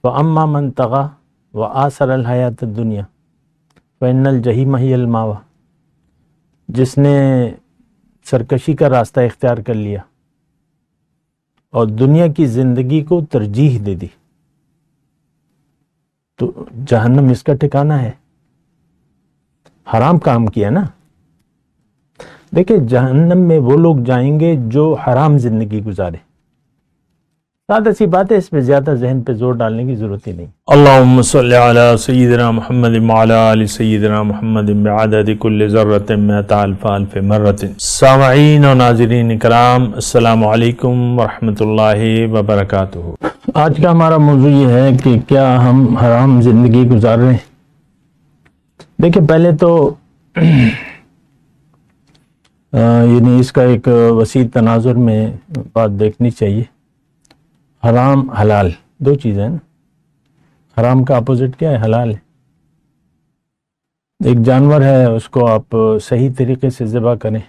فَأَمَّا مَنْ طَغَى وَآثَرَ الْحَيَاةَ الدُّنْيَا فَإِنَّ الْجَحِيمَ هِيَ الْمَأْوَىٰ، جس نے سرکشی کا راستہ اختیار کر لیا اور دنیا کی زندگی کو ترجیح دے دی تو جہنم اس کا ٹھکانہ ہے۔ حرام کام کیا نا۔ دیکھیں جہنم میں وہ لوگ جائیں گے جو حرام زندگی گزارے۔ سادہ سی بات ہے، اس میں زیادہ ذہن پہ زور ڈالنے کی ضرورت ہی نہیں۔ اللہم صلی علی سیدنا محمد وعلی آل سیدنا محمد بعدد کل ذرۃ مئۃ الف الف مرۃ۔ سامعین و ناظرین کرام، السلام علیکم ورحمۃ اللہ وبرکاتہ۔ آج کا ہمارا موضوع یہ ہے کہ کیا ہم حرام زندگی گزار رہے ہیں؟ دیکھیں پہلے تو یعنی اس کا ایک وسیع تناظر میں بات دیکھنی چاہیے۔ حرام حلال دو چیزیں ہیں نا۔ حرام کا اپوزٹ کیا ہے؟ حلال ہے۔ ایک جانور ہے، اس کو آپ صحیح طریقے سے ذبح کریں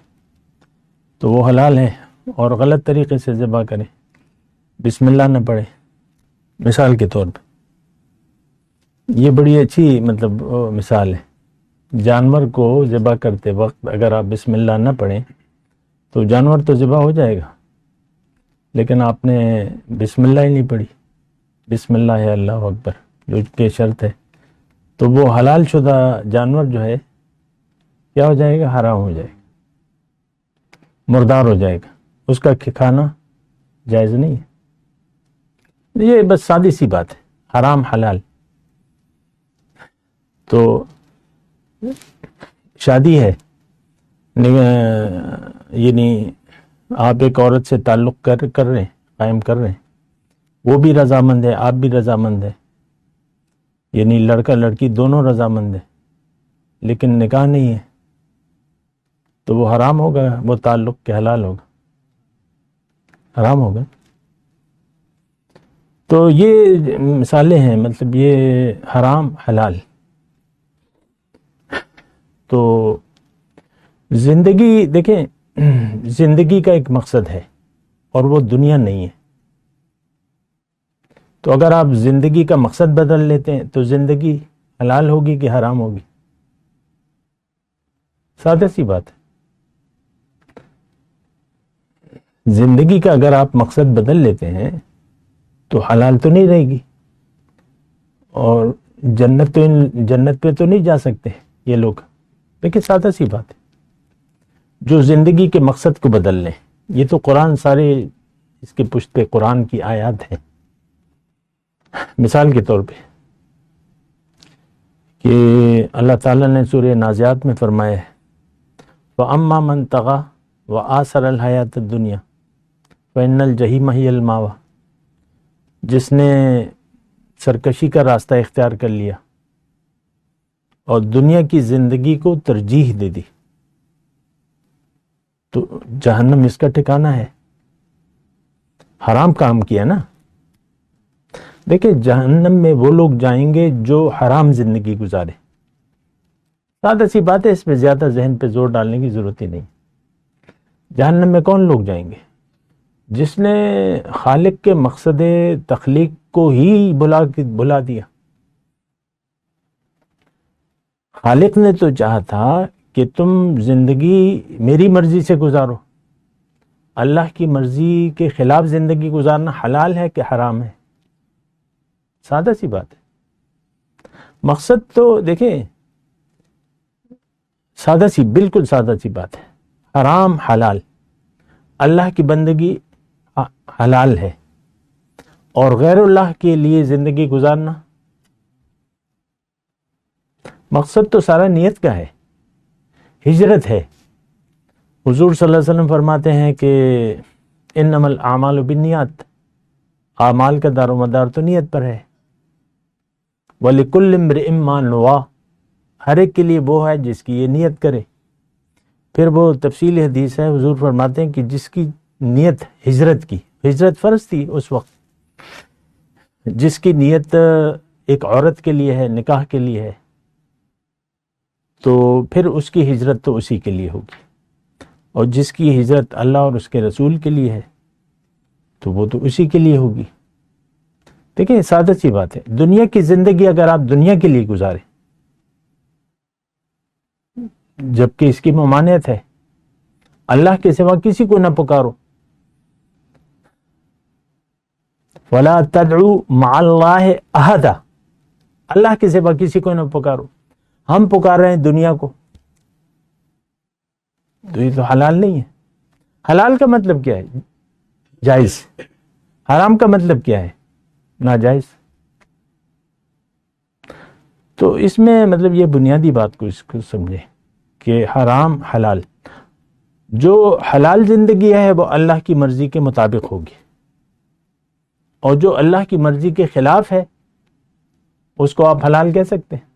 تو وہ حلال ہے، اور غلط طریقے سے ذبح کریں، بسم اللہ نہ پڑھیں، مثال کے طور پہ، یہ بڑی اچھی مثال ہے۔ جانور کو ذبح کرتے وقت اگر آپ بسم اللہ نہ پڑھیں تو جانور تو ذبح ہو جائے گا، لیکن آپ نے بسم اللہ ہی نہیں پڑھی، بسم اللہ ہے اللہ اکبر جو کہ شرط ہے، تو وہ حلال شدہ جانور جو ہے کیا ہو جائے گا؟ حرام ہو جائے گا، مردار ہو جائے گا، اس کا کھانا جائز نہیں ہے۔ یہ بس سادی سی بات ہے، حرام حلال۔ تو شادی ہے، یعنی آپ ایک عورت سے تعلق کر رہے ہیں، قائم کر رہے ہیں، وہ بھی رضامند ہے، آپ بھی رضامند ہے، یعنی لڑکا لڑکی دونوں رضامند ہیں، لیکن نکاح نہیں ہے تو وہ حرام ہوگا، وہ تعلق کے حلال ہوگا، حرام ہوگا۔ تو یہ مثالیں ہیں، یہ حرام حلال۔ تو زندگی دیکھیں، زندگی کا ایک مقصد ہے اور وہ دنیا نہیں ہے، تو اگر آپ زندگی کا مقصد بدل لیتے ہیں تو زندگی حلال ہوگی کہ حرام ہوگی؟ سادہ سی بات ہے۔ زندگی کا اگر آپ مقصد بدل لیتے ہیں تو حلال تو نہیں رہے گی، اور جنت پہ تو نہیں جا سکتے یہ لوگ۔ لیکن سادہ سی بات ہے، جو زندگی کے مقصد کو بدل لیں، یہ تو قرآن سارے اس کے پشت پہ قرآن کی آیات ہیں۔ مثال کے طور پہ کہ اللہ تعالیٰ نے سورہ نازعات میں فرمایا ہے فَأَمَّا مَنْ طَغَى وَآثَرَ الْحَيَاةَ الدُّنْيَا فَإِنَّ الْجَحِيمَ هِيَ الْمَأْوَىٰ، جس نے سرکشی کا راستہ اختیار کر لیا اور دنیا کی زندگی کو ترجیح دے دی تو جہنم اس کا ٹھکانہ ہے۔ حرام کام کیا نا۔ دیکھیں جہنم میں وہ لوگ جائیں گے جو حرام زندگی گزارے۔ سادہ سی بات ہے، اس میں زیادہ ذہن پہ زور ڈالنے کی ضرورت ہی نہیں۔ جہنم میں کون لوگ جائیں گے؟ جس نے خالق کے مقصد تخلیق کو ہی بھلا دیا۔ خالق نے تو چاہا تھا کہ تم زندگی میری مرضی سے گزارو، اللہ کی مرضی کے خلاف زندگی گزارنا حلال ہے کہ حرام ہے؟ سادہ سی بات ہے۔ مقصد تو دیکھیں سادہ سی، بالکل سادہ سی بات ہے، حرام حلال، اللہ کی بندگی حلال ہے، اور غیر اللہ کے لیے زندگی گزارنا، مقصد تو سارا نیت کا ہے، ہجرت ہے۔ حضور صلی اللہ علیہ وسلم فرماتے ہیں کہ انما الاعمال بالنیات، اعمال کا دار و مدار تو نیت پر ہے۔ وَلِكُلِّ امْرِئٍ مَّا نَوَىٰ، ہر ایک کے لیے وہ ہے جس کی یہ نیت کرے۔ پھر وہ تفصیلی حدیث ہے، حضور فرماتے ہیں کہ جس کی نیت ہجرت کی، ہجرت فرض تھی اس وقت، جس کی نیت ایک عورت کے لیے ہے، نکاح کے لیے ہے، تو پھر اس کی ہجرت تو اسی کے لیے ہوگی، اور جس کی ہجرت اللہ اور اس کے رسول کے لیے ہے تو وہ تو اسی کے لیے ہوگی۔ دیکھیں سادہ سی بات ہے، دنیا کی زندگی اگر آپ دنیا کے لیے گزاریں جبکہ اس کی ممانعت ہے، اللہ کے سوا کسی کو نہ پکارو، وَلَا تَدْعُوا مَعَ اللَّهِ أَحَدًا، اللہ کے سوا کسی کو نہ پکارو، ہم پکار رہے ہیں دنیا کو، تو یہ تو حلال نہیں ہے۔ حلال کا مطلب کیا ہے؟ جائز۔ حرام کا مطلب کیا ہے؟ ناجائز۔ تو اس میں مطلب یہ بنیادی بات کو اس کو سمجھیں کہ حرام حلال، جو حلال زندگی ہے وہ اللہ کی مرضی کے مطابق ہوگی، اور جو اللہ کی مرضی کے خلاف ہے اس کو آپ حلال کہہ سکتے ہیں؟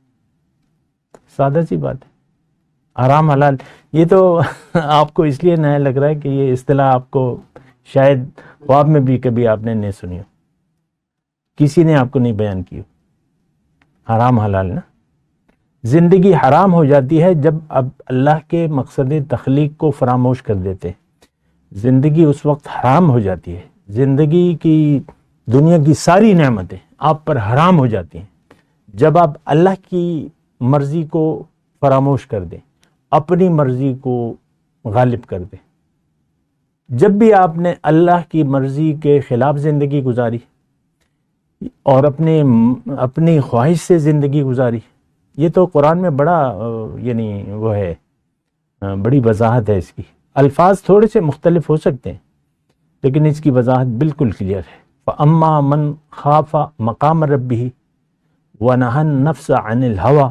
سادہ سی بات ہے۔ حرام حلال یہ تو آپ کو اس لیے نیا لگ رہا ہے کہ یہ اصطلاح آپ کو شاید خواب میں بھی کبھی آپ نے نہیں سنی ہو، کسی نے آپ کو نہیں بیان کی ہو۔ حرام حلال نا، زندگی حرام ہو جاتی ہے جب اب اللہ کے مقصد تخلیق کو فراموش کر دیتے ہیں، زندگی اس وقت حرام ہو جاتی ہے، زندگی کی دنیا کی ساری نعمتیں آپ پر حرام ہو جاتی ہیں جب آپ اللہ کی مرضی کو فراموش کر دیں، اپنی مرضی کو غالب کر دیں۔ جب بھی آپ نے اللہ کی مرضی کے خلاف زندگی گزاری اور اپنی خواہش سے زندگی گزاری، یہ تو قرآن میں بڑا یعنی وہ ہے، بڑی وضاحت ہے اس کی۔ الفاظ تھوڑے سے مختلف ہو سکتے ہیں لیکن اس کی وضاحت بالکل کلیئر ہے۔ فَأَمَّا مَنْ خَافَ مَقَامَ رَبِّهِ وَنَهَى النَّفْسَ عَنِ الْهَوَى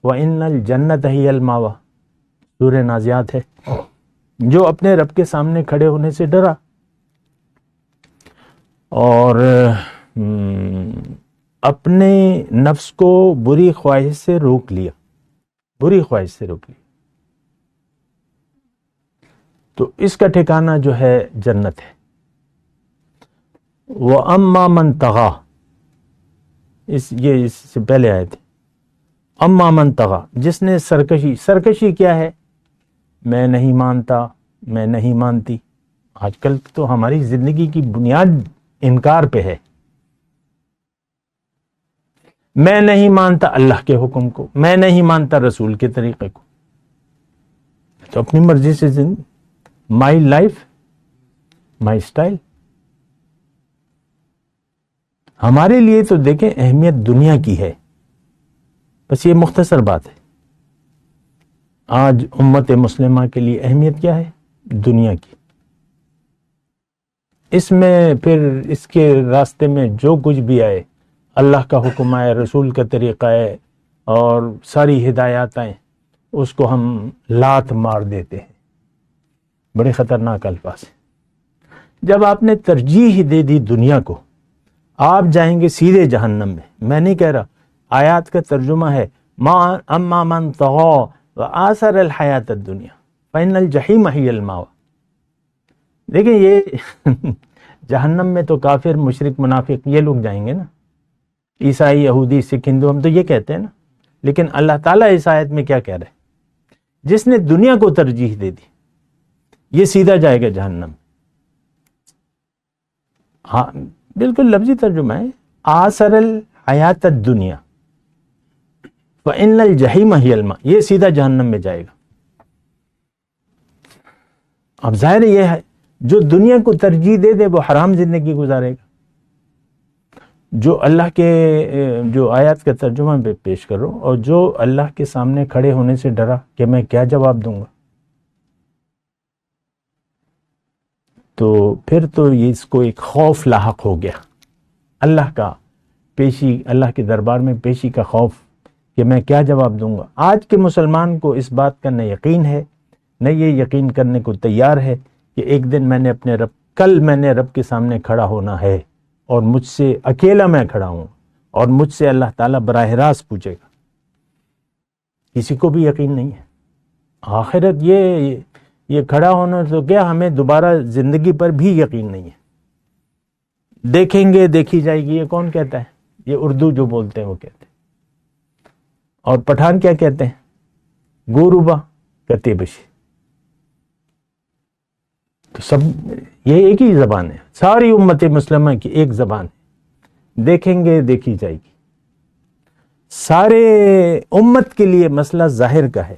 وَإِنَّ الْجَنَّةَ هِيَ الْمَأْوَى، سورہ نازعات ہے۔ جو اپنے رب کے سامنے کھڑے ہونے سے ڈرا اور اپنے نفس کو بری خواہش سے روک لیا، تو اس کا ٹھکانہ جو ہے جنت ہے۔ وَأَمَّا مَنْ طَغَى، یہ اس سے پہلے آئے تھے، اما من طغى، جس نے سرکشی کیا ہے؟ میں نہیں مانتا، میں نہیں مانتی۔ آج کل تو ہماری زندگی کی بنیاد انکار پہ ہے۔ میں نہیں مانتا اللہ کے حکم کو، میں نہیں مانتا رسول کے طریقے کو، تو اپنی مرضی سے زندگی، مائی لائف مائی اسٹائل۔ ہمارے لیے تو دیکھیں اہمیت دنیا کی ہے، بس یہ مختصر بات ہے۔ آج امت مسلمہ کے لیے اہمیت کیا ہے؟ دنیا کی۔ اس میں پھر اس کے راستے میں جو کچھ بھی آئے، اللہ کا حکم آئے، رسول کا طریقہ ہے اور ساری ہدایات آئیں، اس کو ہم لات مار دیتے ہیں۔ بڑے خطرناک الفاظ ہیں۔ جب آپ نے ترجیح دے دی دنیا کو، آپ جائیں گے سیدھے جہنم میں۔ میں نہیں کہہ رہا، آیات کا ترجمہ ہے اما من طغى وآثر الحیات الدنیا فإن الجحیم هی المأوى۔ دیکھیں یہ جہنم میں تو کافر، مشرک، منافق یہ لوگ جائیں گے نا، عیسائی، یہودی، سکھ، ہندو، ہم تو یہ کہتے ہیں نا، لیکن اللہ تعالیٰ اس آیت میں کیا کہہ رہے ہیں؟ جس نے دنیا کو ترجیح دے دی یہ سیدھا جائے گا جہنم۔ ہاں بالکل لفظی ترجمہ ہے، آثر الحیات الدنیا فإن الجحیم ہی المأوى، یہ سیدھا جہنم میں جائے گا۔ اب ظاہر یہ ہے جو دنیا کو ترجیح دے دے وہ حرام زندگی گزارے گا۔ جو اللہ کے جو آیات کا ترجمہ پہ پیش کرو اور جو اللہ کے سامنے کھڑے ہونے سے ڈرا کہ میں کیا جواب دوں گا، تو پھر تو یہ اس کو ایک خوف لاحق ہو گیا، اللہ کا پیشی، اللہ کے دربار میں پیشی کا خوف کہ میں کیا جواب دوں گا۔ آج کے مسلمان کو اس بات کا نہ یقین ہے، نہ یہ یقین کرنے کو تیار ہے کہ ایک دن کل میں نے رب کے سامنے کھڑا ہونا ہے اور مجھ سے اکیلا میں کھڑا ہوں اور مجھ سے اللہ تعالیٰ براہ راست پوچھے گا۔ کسی کو بھی یقین نہیں ہے۔ آخرت یہ کھڑا ہونا تو کیا، ہمیں دوبارہ زندگی پر بھی یقین نہیں ہے۔ دیکھیں گے، دیکھی جائے گی، یہ کون کہتا ہے؟ یہ اردو جو بولتے ہیں وہ کہتے ہیں۔ اور پٹھان کیا کہتے ہیں؟ گوروبا کہتے بشی۔ تو سب یہ ایک ہی زبان ہے، ساری امت مسلمہ کی ایک زبان ہے، دیکھیں گے دیکھی جائے گی. سارے امت کے لیے مسئلہ ظاہر کا ہے،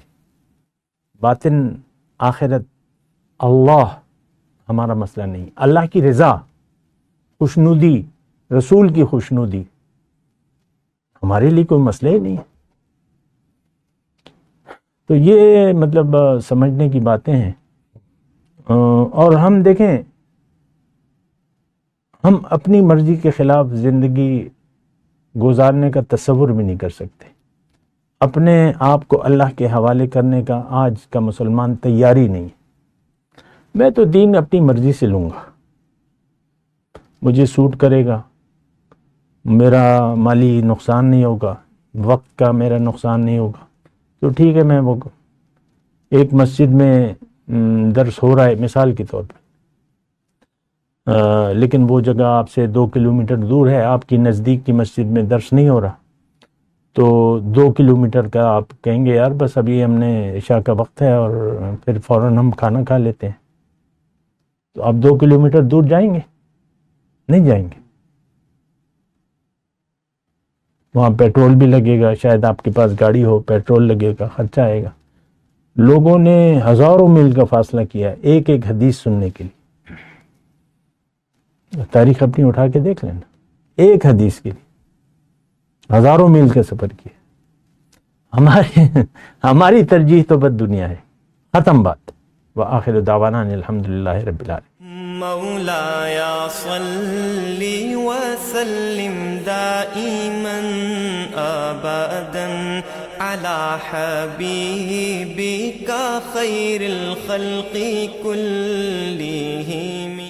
باطن آخرت اللہ ہمارا مسئلہ نہیں. اللہ کی رضا، خوشنودی، رسول کی خوشنودی ہمارے لیے کوئی مسئلہ ہی نہیں ہے. تو یہ مطلب سمجھنے کی باتیں ہیں. اور ہم دیکھیں، ہم اپنی مرضی کے خلاف زندگی گزارنے کا تصور بھی نہیں کر سکتے. اپنے آپ کو اللہ کے حوالے کرنے کا آج کا مسلمان تیاری نہیں. میں تو دین اپنی مرضی سے لوں گا، مجھے سوٹ کرے گا، میرا مالی نقصان نہیں ہوگا، وقت کا میرا نقصان نہیں ہوگا تو ٹھیک ہے. میں وہ ایک مسجد میں درس ہو رہا ہے مثال کے طور پہ، لیکن وہ جگہ آپ سے 2 کلومیٹر دور ہے، آپ کی نزدیک کی مسجد میں درس نہیں ہو رہا، تو 2 کلومیٹر کا آپ کہیں گے یار بس ابھی ہم نے عشاء کا وقت ہے اور پھر فوراً ہم کھانا کھا لیتے ہیں. تو آپ 2 کلومیٹر دور جائیں گے؟ نہیں جائیں گے. وہاں پیٹرول بھی لگے گا، شاید آپ کے پاس گاڑی ہو، پیٹرول لگے گا، خرچہ آئے گا. لوگوں نے ہزاروں میل کا فاصلہ کیا ایک ایک حدیث سننے کے لیے. تاریخ اپنی اٹھا کے دیکھ لینا، ایک حدیث کے لیے ہزاروں میل کا سفر کیا. ہماری ترجیح تو بد دنیا ہے. ختم بات. وآخر دعوانا الحمدللہ رب العالمین. مولاي صل وسلم دائما ابدا على حبيبك خير الخلق كلهم.